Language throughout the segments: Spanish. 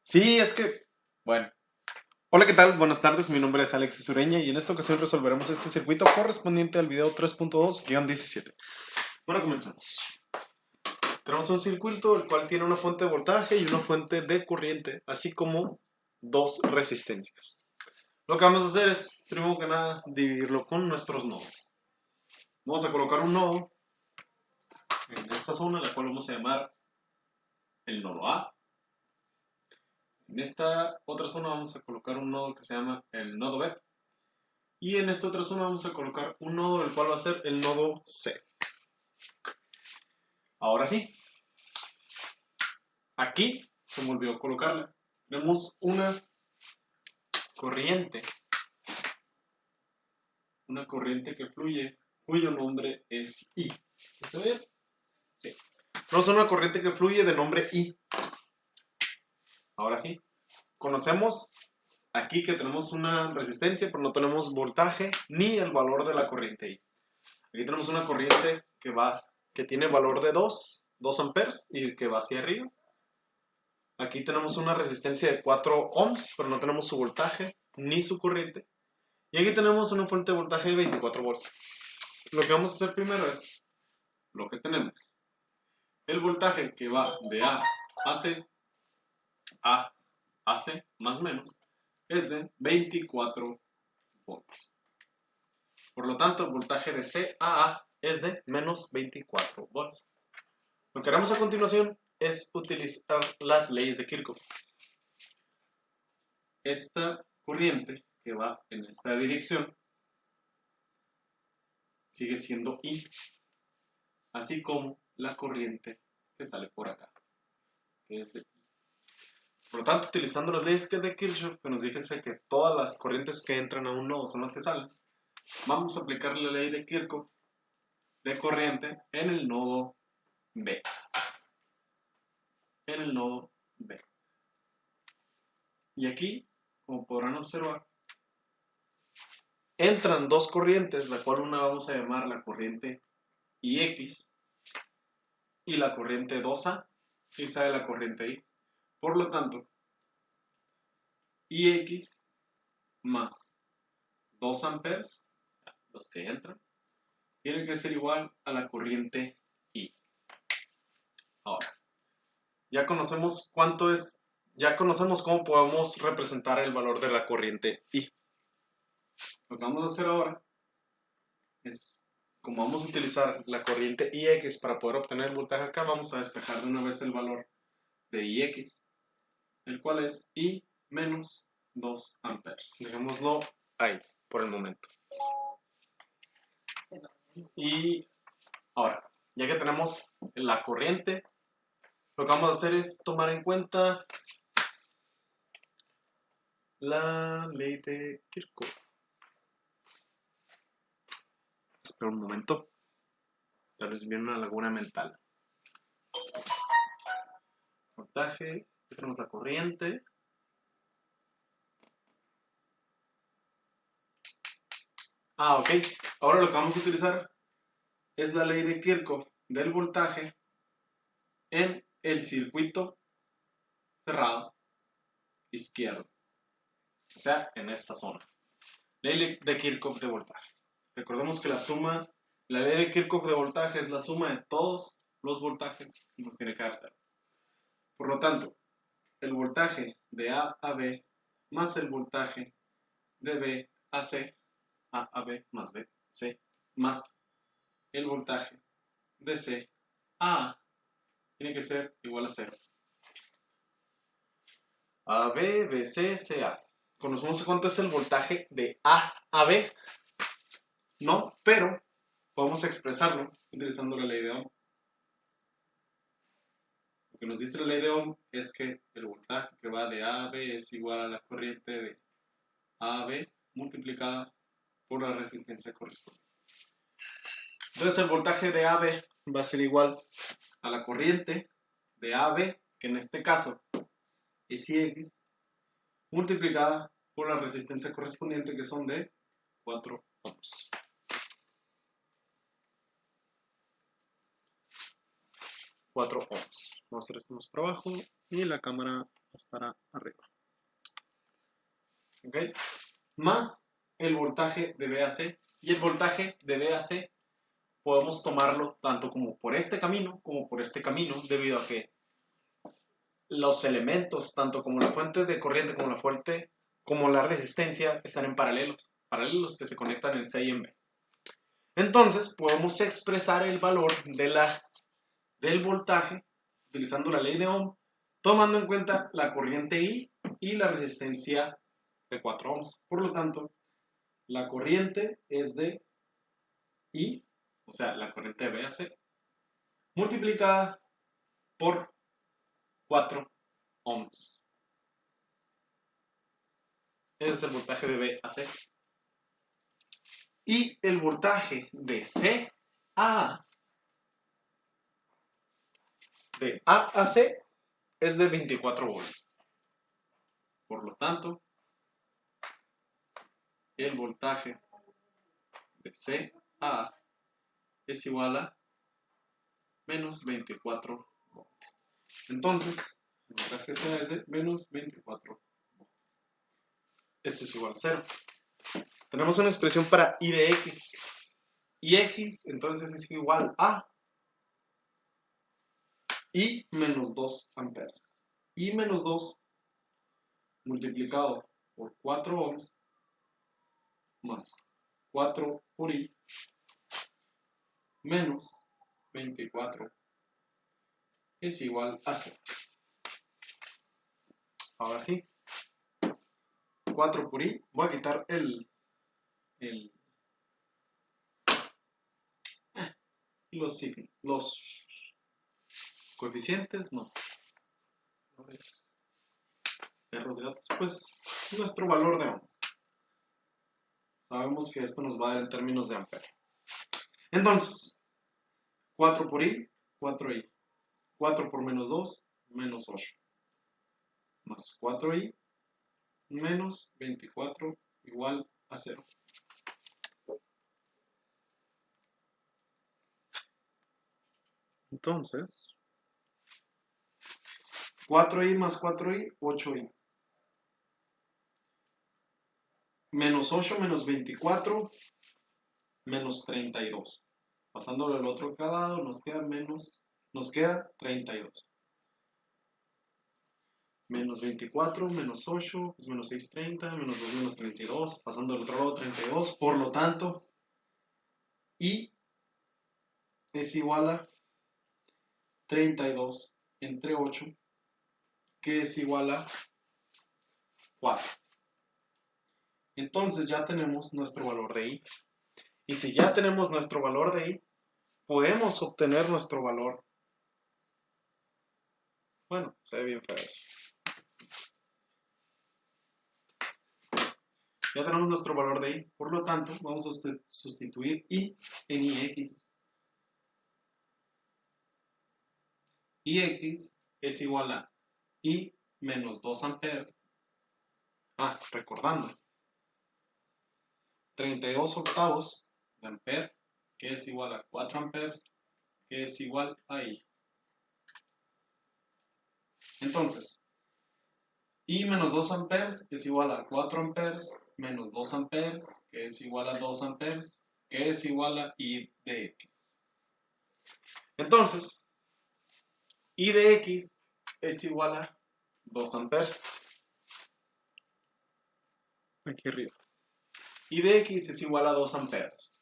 Sí, es que, bueno. Hola, ¿qué tal? Buenas tardes, mi nombre es Alexis Sureña y en esta ocasión resolveremos este circuito correspondiente al video 3.2-17. Bueno, comenzamos. Tenemos un circuito el cual tiene una fuente de voltaje y una fuente de corriente, así como dos resistencias. Lo que vamos a hacer es, primero que nada, dividirlo con nuestros nodos. Vamos a colocar un nodo en esta zona, la cual vamos a llamar el nodo A. En esta otra zona vamos a colocar un nodo que se llama el nodo B. Y en esta otra zona vamos a colocar un nodo, el cual va a ser el nodo C. Ahora sí, aquí se me olvidó colocarla. Tenemos corriente, una corriente que fluye, cuyo nombre es I. ¿Está bien? Sí. Tenemos una corriente que fluye de nombre I. Ahora sí, conocemos aquí que tenemos una resistencia, pero no tenemos voltaje ni el valor de la corriente I. Aquí tenemos una corriente que tiene valor de 2 amperes y que va hacia arriba. Aquí tenemos una resistencia de 4 ohms, pero no tenemos su voltaje ni su corriente. Y aquí tenemos una fuente de voltaje de 24 volts. Lo que vamos a hacer primero es lo que tenemos. El voltaje que va de a C más o menos es de 24 volts. Por lo tanto, el voltaje de C a A es de menos 24 volts. Lo que haremos a continuación es utilizar las leyes de Kirchhoff. Esta corriente que va en esta dirección sigue siendo I, así como la corriente que sale por acá, que es de I. Por lo tanto, utilizando las leyes de Kirchhoff, que nos dice que todas las corrientes que entran a un nodo son las que salen, vamos a aplicar la ley de Kirchhoff de corriente en el nodo B. En el nodo B. Y aquí, como podrán observar, entran dos corrientes, la cual una vamos a llamar la corriente IX y la corriente 2A, y sale la corriente I. Por lo tanto, IX más 2 amperes, los que entran, tiene que ser igual a la corriente I. Ahora, ya conocemos ya conocemos cómo podemos representar el valor de la corriente I. Lo que vamos a hacer ahora es, como vamos a utilizar la corriente IX para poder obtener el voltaje acá, vamos a despejar de una vez el valor de IX, el cual es I menos 2 amperes. Dejémoslo ahí por el momento. Y ahora, ya que tenemos la corriente, lo que vamos a hacer es tomar en cuenta la ley de Kirchhoff. Espera un momento. Tal vez viene una laguna mental. Voltaje, aquí tenemos la corriente. Ok. Ahora lo que vamos a utilizar es la ley de Kirchhoff del voltaje en el circuito cerrado izquierdo. O sea, en esta zona. Ley de Kirchhoff de voltaje. Recordemos que la ley de Kirchhoff de voltaje es la suma de todos los voltajes y nos tiene que dar cero. Por lo tanto, el voltaje de A a B más el voltaje de B a C, A B más B, C, más el voltaje de C a A, tiene que ser igual a 0. A, B, B, C, C, A. ¿Conocemos cuánto es el voltaje de A a B? No, pero podemos expresarlo utilizando la ley de Ohm. Lo que nos dice la ley de Ohm es que el voltaje que va de A a B es igual a la corriente de A a B multiplicada por la resistencia correspondiente. Entonces el voltaje de AB va a ser igual a la corriente de AB, que en este caso es IX, multiplicada por la resistencia correspondiente, que son de 4 ohms. 4 ohms. Vamos a hacer esto más para abajo y la cámara más para arriba. ¿Ok? Más el voltaje de BAC. Y el voltaje de BAC podemos tomarlo tanto como por este camino como por este camino, debido a que los elementos, tanto como la fuente de corriente como la fuente, como la resistencia, están en paralelos que se conectan en C y en B. Entonces podemos expresar el valor del voltaje utilizando la ley de Ohm, tomando en cuenta la corriente I y la resistencia de 4 ohms. Por lo tanto, la corriente es de I, o sea, la corriente de BAC, multiplicada por 4 ohms. Ese es el voltaje de BAC. Y el voltaje de A a C es de 24 volts. Por lo tanto, el voltaje de CA es igual a menos 24 volts. Entonces, el voltaje de CA es de menos 24 volts. Esto es igual a 0. Tenemos una expresión para I de X. Y X entonces es igual a I menos 2 amperes. I menos 2 multiplicado por 4 ohms más 4 por I menos 24 es igual a 0. Ahora sí, 4 por I, voy a quitar los coeficientes, no, perros y gatos, pues nuestro valor de ohms. Sabemos que esto nos va a dar en términos de ampere. Entonces, 4 por I, 4I. 4 por menos 2, menos 8. Más 4I, menos 24, igual a 0. Entonces, 4i más 4i, 8i. Menos 8 menos 24, menos 32. Pasándolo al otro lado, nos queda 32. Menos 24, menos 8, pues menos 6, 30, menos 2, menos 32. Pasando al otro lado, 32. Por lo tanto, I es igual a 32 entre 8, que es igual a 4. Entonces ya tenemos nuestro valor de I. Y si ya tenemos nuestro valor de I, podemos obtener nuestro valor. Bueno, se ve bien feo eso. Ya tenemos nuestro valor de I. Por lo tanto, vamos a sustituir I en IX. IX es igual a I menos 2 amperes. Recordando. 32 octavos de ampere, que es igual a 4 amperes, que es igual a I. Entonces, I menos 2 amperes es igual a 4 amperes menos 2 amperes, que es igual a 2 amperes, que es igual a I de X. Entonces, I de X es igual a 2 amperes. Aquí arriba. I de X es igual a 2 amperes.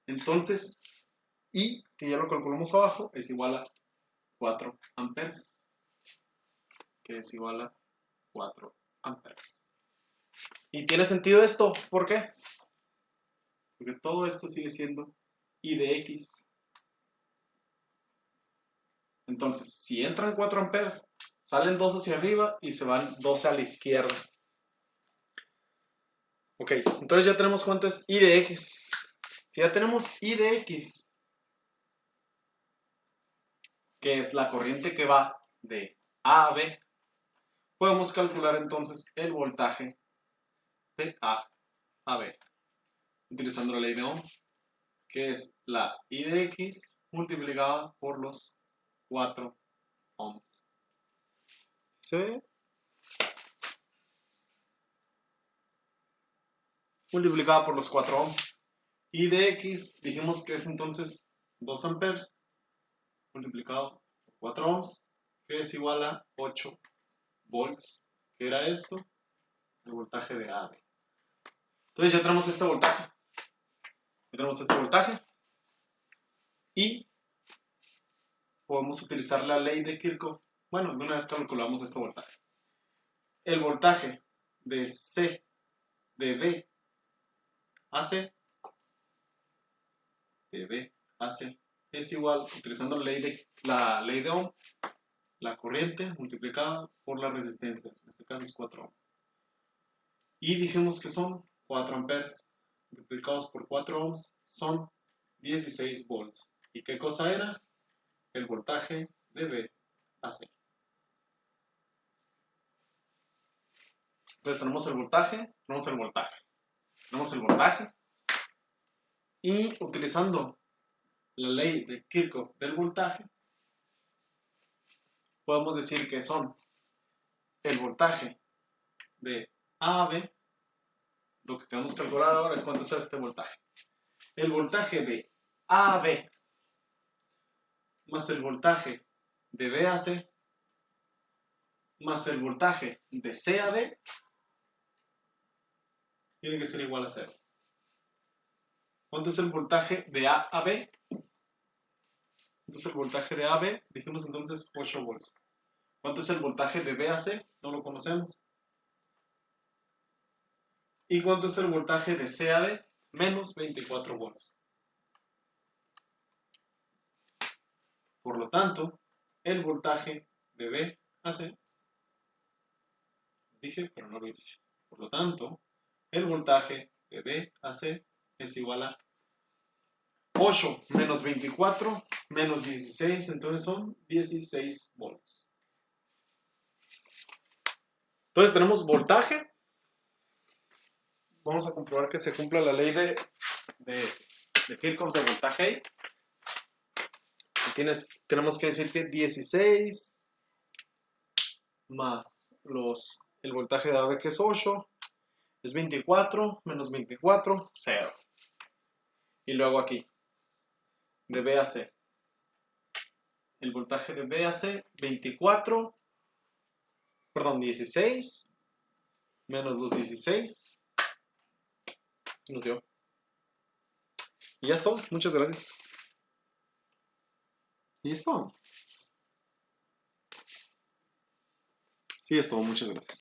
Entonces, I, que ya lo calculamos abajo, es igual a 4 amperes, que es igual a 4 amperes. ¿Y tiene sentido esto? ¿Por qué? Porque todo esto sigue siendo I de X. Entonces, si entran 4 amperes, salen 2 hacia arriba y se van 12 a la izquierda. Ok, entonces ya tenemos cuánto es I de X. Si ya tenemos I de X, que es la corriente que va de A a B, podemos calcular entonces el voltaje de A a B, utilizando la ley de Ohm, que es la I de X multiplicada por los 4 ohms. ¿Se ve? Multiplicada por los 4 ohms. Y de X dijimos que es entonces 2 amperes multiplicado por 4 ohms, que es igual a 8 volts, que era esto, el voltaje de AB. Entonces ya tenemos este voltaje. Ya tenemos este voltaje. Y podemos utilizar la ley de Kirchhoff. Bueno, de una vez calculamos este voltaje. El voltaje de C de B a C de B a C es igual, utilizando la ley de Ohm, la corriente multiplicada por la resistencia. En este caso es 4 ohms. Y dijimos que son 4 amperes multiplicados por 4 ohms son 16 volts. ¿Y qué cosa era? El voltaje de B a C. Entonces tenemos el voltaje, tenemos el voltaje, y utilizando la ley de Kirchhoff del voltaje, podemos decir que son el voltaje de A a B. Lo que queremos calcular ahora es cuánto es este voltaje. El voltaje de A a B más el voltaje de B a C más el voltaje de C a D tiene que ser igual a 0. ¿Cuánto es el voltaje de A a B? Entonces el voltaje de A a B, dijimos entonces 8 volts. ¿Cuánto es el voltaje de B a C? No lo conocemos. ¿Y cuánto es el voltaje de C a D? Menos 24 volts. Por lo tanto, el voltaje de B a C, dije, pero no lo hice. Por lo tanto, el voltaje de B a C es igual a 8 menos 24 menos 16, entonces son 16 volts. Entonces tenemos voltaje. Vamos a comprobar que se cumpla la ley de Kirchhoff de voltaje. Tenemos que decir que 16 más el voltaje de AB, que es 8, es 24 menos 24, 0. Y luego aquí, de B a C. El voltaje de B a C, 16 menos los 16. Nos dio. Y ya es todo. Muchas gracias. ¿Y esto? Sí, es todo. Muchas gracias.